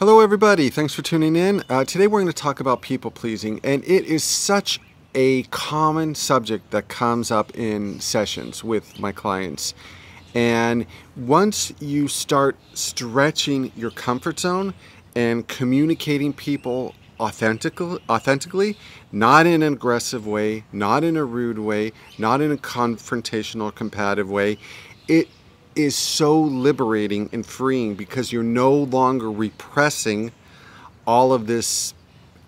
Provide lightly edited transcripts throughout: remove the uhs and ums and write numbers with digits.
Hello everybody, thanks for tuning in. Today we're going to talk about people pleasing, and it is such a common subject that comes up in sessions with my clients. And once you start stretching your comfort zone and communicating people authentically, not in an aggressive way, not in a rude way, not in a confrontational or combative way, it is so liberating and freeing because you're no longer repressing all of this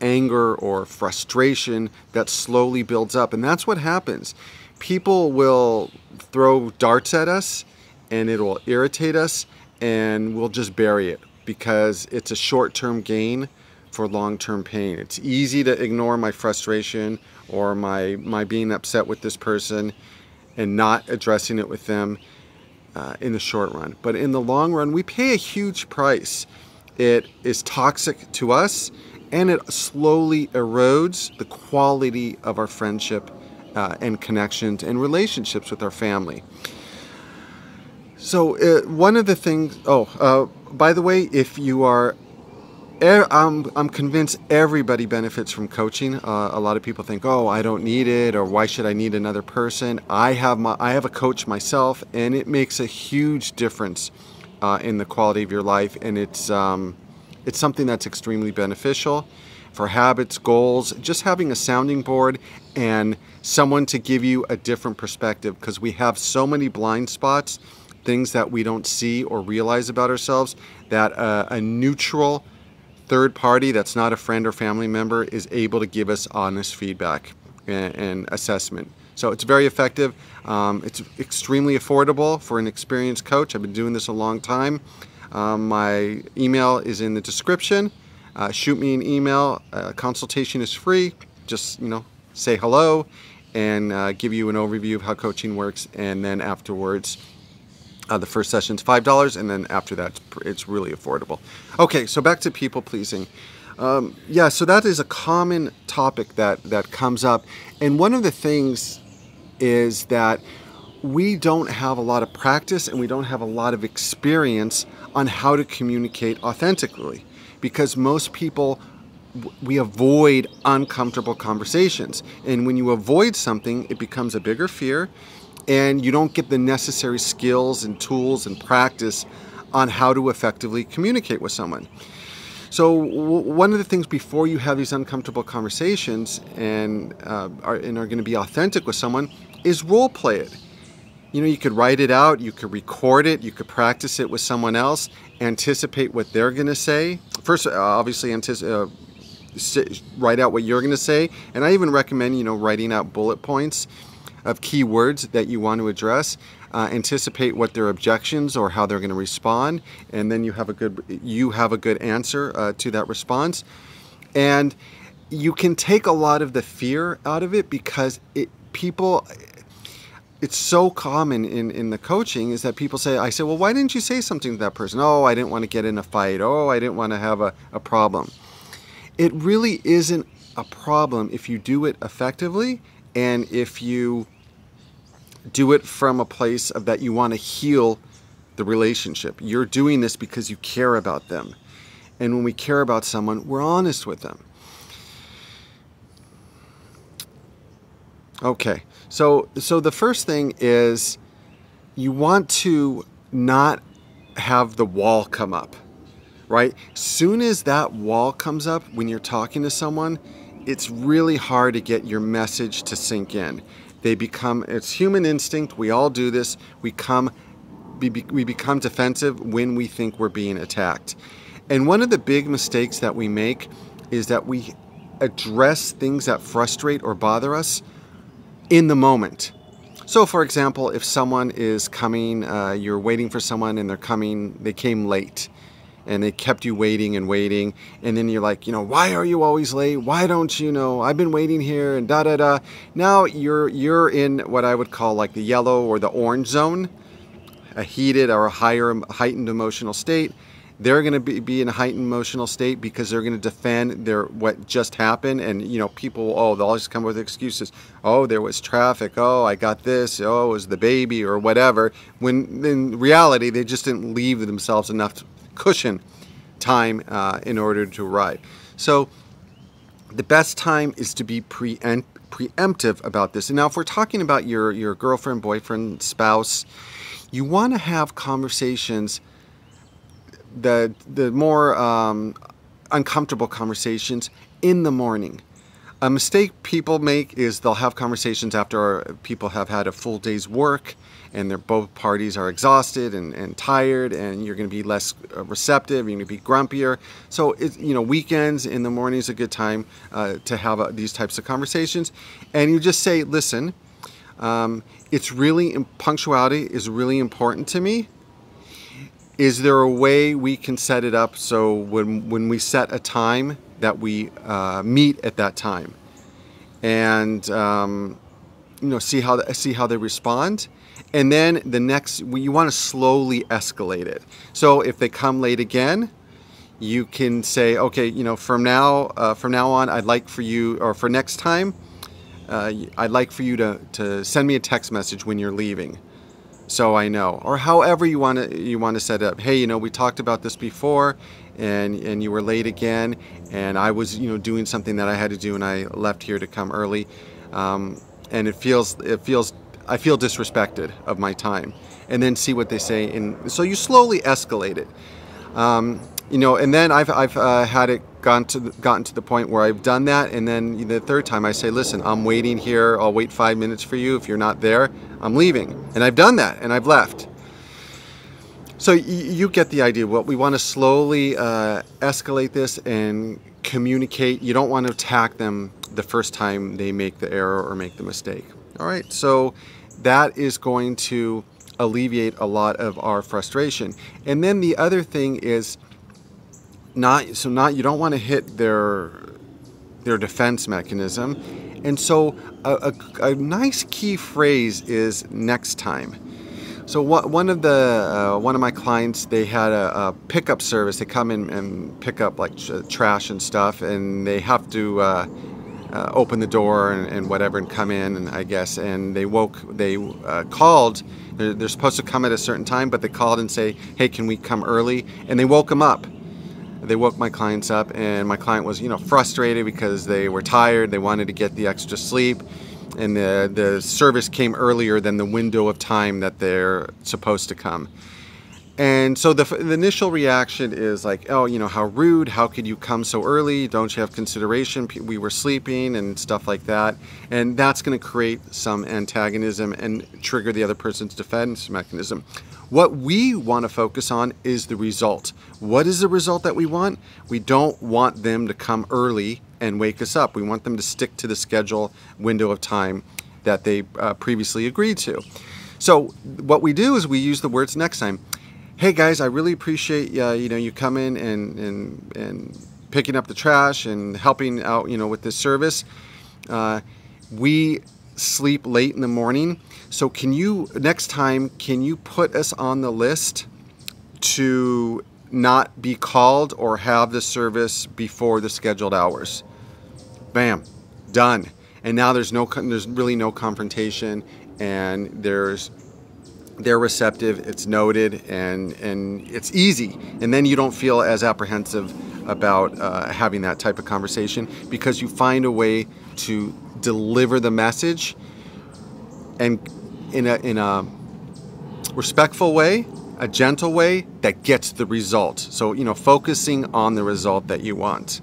anger or frustration that slowly builds up. And that's what happens. People will throw darts at us and it will irritate us, and we'll just bury it because it's a short-term gain for long-term pain. It's easy to ignore my frustration or my being upset with this person and not addressing it with them in the short run. But in the long run, we pay a huge price. It is toxic to us, and it slowly erodes the quality of our friendship and connections and relationships with our family. So one of the things, by the way, if you are, I'm convinced everybody benefits from coaching. A lot of people think, oh, I don't need it, or why should I need another person? I have a coach myself, and it makes a huge difference in the quality of your life, and it's something that's extremely beneficial for habits, goals, just having a sounding board and someone to give you a different perspective, because we have so many blind spots, things that we don't see or realize about ourselves, that a neutral third party that's not a friend or family member is able to give us honest feedback and assessment. So it's very effective. It's extremely affordable for an experienced coach. I've been doing this a long time. My email is in the description. Shoot me an email. Consultation is free. Just say hello and give you an overview of how coaching works, and then afterwards the first session's $5, and then after that, it's really affordable. Okay, so back to people pleasing. Yeah, so that is a common topic that comes up. And one of the things is that we don't have a lot of practice and we don't have a lot of experience on how to communicate authentically, because most people, we avoid uncomfortable conversations. And when you avoid something, it becomes a bigger fear, and you don't get the necessary skills and tools and practice on how to effectively communicate with someone. So one of the things before you have these uncomfortable conversations and are going to be authentic with someone is role play it. You could write it out, you could record it, you could practice it with someone else, anticipate what they're going to say. First, obviously, write out what you're going to say, and I even recommend writing out bullet points of key words that you want to address. Anticipate what their objections or how they're going to respond, and then you have a good answer to that response. And you can take a lot of the fear out of it, because it's so common in the coaching is that people say, well, why didn't you say something to that person? Oh, I didn't want to get in a fight. Oh, I didn't want to have a problem. It really isn't a problem if you do it effectively, and if you do it from a place of that you want to heal the relationship. You're doing this because you care about them. And when we care about someone, we're honest with them. Okay, so the first thing is you want to not have the wall come up, right? Soon as that wall comes up when you're talking to someone, it's really hard to get your message to sink in. It's human instinct. We all do this. We become defensive when we think we're being attacked. And one of the big mistakes that we make is that we address things that frustrate or bother us in the moment. So for example, if someone is coming, you're waiting for someone and they came late, and they kept you waiting and waiting, and then you're like, why are you always late? Why don't you know? I've been waiting here, and da-da-da. Now you're in what I would call like the yellow or the orange zone, a heated or a heightened emotional state. They're going to be in a heightened emotional state because they're going to defend what just happened, and people, they'll always come with excuses. Oh, there was traffic. Oh, I got this. Oh, it was the baby or whatever. When in reality, they just didn't leave themselves enough cushion time in order to arrive. So the best time is to be preemptive about this. And now if we're talking about your girlfriend, boyfriend, spouse, you want to have conversations, the more uncomfortable conversations, in the morning. A mistake people make is they'll have conversations after people have had a full day's work and both parties are exhausted and tired, and you're going to be less receptive, you're going to be grumpier. So weekends in the morning is a good time to have these types of conversations. And you just say, listen, punctuality is really important to me. Is there a way we can set it up so when we set a time that we meet at that time, and see how they respond, and then you want to slowly escalate it. So if they come late again, you can say, okay, from now on, I'd like for you, or for next time, I'd like for you to send me a text message when you're leaving, so I know. Or however you want to set it up. Hey, we talked about this before, and you were late again, and I was doing something that I had to do, and I left here to come early, and I feel disrespected of my time. And then see what they say, and so you slowly escalate it. And then I've had it gotten to the point where I've done that, and then the third time I say, listen, I'm waiting here, I'll wait 5 minutes for you. If you're not there, I'm leaving. And I've done that, and I've left. So you get the idea. Well, we want to slowly escalate this and communicate. You don't want to attack them the first time they make the error or make the mistake. All right, so that is going to alleviate a lot of our frustration. And then the other thing is you don't want to hit their defense mechanism. And so a nice key phrase is next time. So one of my clients, they had a pickup service. They come in and pick up like trash and stuff, and they have to open the door and whatever and come in, and I guess, and they called. They're supposed to come at a certain time, but they called and say, hey, can we come early? And they woke them up. They woke my clients up, and my client was frustrated because they were tired. They wanted to get the extra sleep, and the service came earlier than the window of time that they're supposed to come. And so the initial reaction is like, oh, how rude, how could you come so early, don't you have consideration, we were sleeping, and stuff like that. And that's going to create some antagonism and trigger the other person's defense mechanism. What we want to focus on is the result. What is the result that we want? We don't want them to come early and wake us up. We want them to stick to the schedule window of time that they previously agreed to. So what we do is we use the words next time. Hey guys, I really appreciate you coming and picking up the trash and helping out with this service. We sleep late in the morning, so next time can you put us on the list to not be called or have the service before the scheduled hours? Bam, done. And now there's really no confrontation, and they're receptive, it's noted, and it's easy. And then you don't feel as apprehensive about having that type of conversation, because you find a way to deliver the message and in a respectful way, a gentle way that gets the result. So focusing on the result that you want.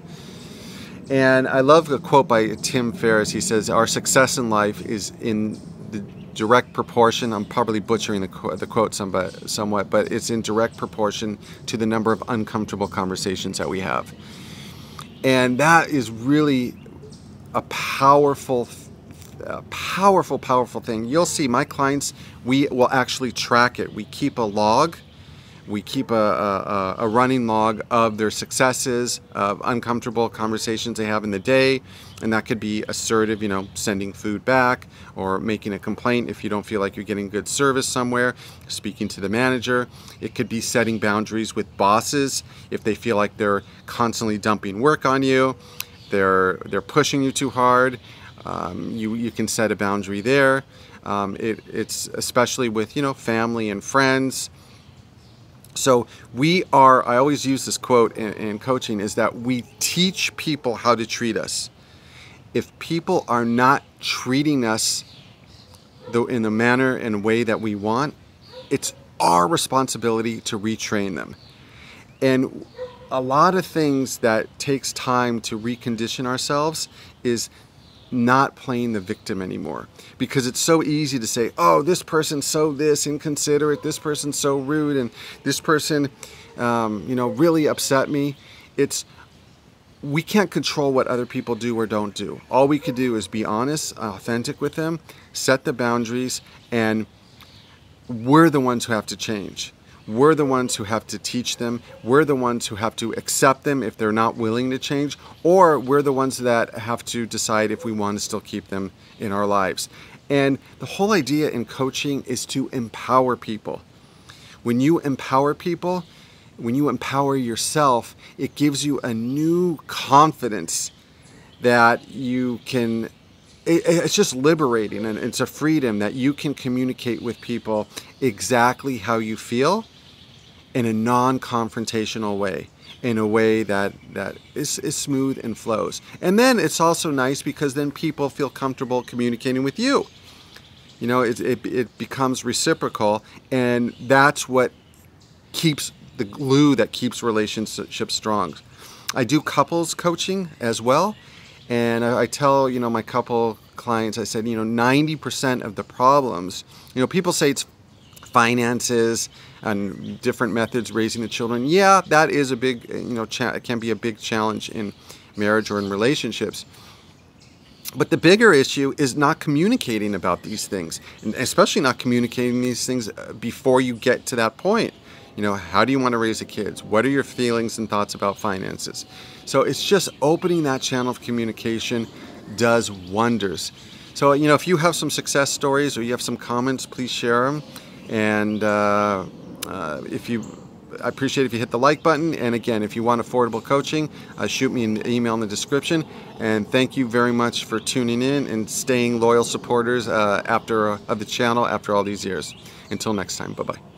And I love a quote by Tim Ferriss. He says, our success in life is in the direct proportion, I'm probably butchering the quote somewhat, but it's in direct proportion to the number of uncomfortable conversations that we have. And that is really a powerful thing. You'll see my clients, we will actually track it. We keep a log. We keep a running log of their successes, of uncomfortable conversations they have in the day, and that could be assertive, sending food back, or making a complaint if you don't feel like you're getting good service somewhere, speaking to the manager. It could be setting boundaries with bosses if they feel like they're constantly dumping work on you, they're pushing you too hard. You can set a boundary there. It's especially with family and friends. So I always use this quote in coaching, is that we teach people how to treat us. If people are not treating us in the manner and way that we want, it's our responsibility to retrain them. And a lot of things that takes time to recondition ourselves is not playing the victim anymore, because it's so easy to say, oh, this person's so inconsiderate, this person's so rude, and this person really upset me. We can't control what other people do or don't do. All we could do is be honest, authentic with them, set the boundaries, and we're the ones who have to change. We're the ones who have to teach them. We're the ones who have to accept them if they're not willing to change, or we're the ones that have to decide if we want to still keep them in our lives. And the whole idea in coaching is to empower people. When you empower people, when you empower yourself, it gives you a new confidence that you can, it's just liberating, and it's a freedom that you can communicate with people exactly how you feel in a non-confrontational way, in a way that is smooth and flows. And then it's also nice because then people feel comfortable communicating with you. You know, it becomes reciprocal, and that's what keeps the glue that keeps relationships strong. I do couples coaching as well, and I tell my couple clients, I said 90% of the problems, people say it's finances and different methods raising the children. Yeah, that is a big, it can be a big challenge in marriage or in relationships. But the bigger issue is not communicating about these things, and especially not communicating these things before you get to that point. How do you want to raise the kids? What are your feelings and thoughts about finances? So it's just opening that channel of communication does wonders. So, if you have some success stories or you have some comments, please share them. And I appreciate if you hit the like button. And again, if you want affordable coaching, shoot me an email in the description. And thank you very much for tuning in and staying loyal supporters of the channel after all these years. Until next time, bye-bye.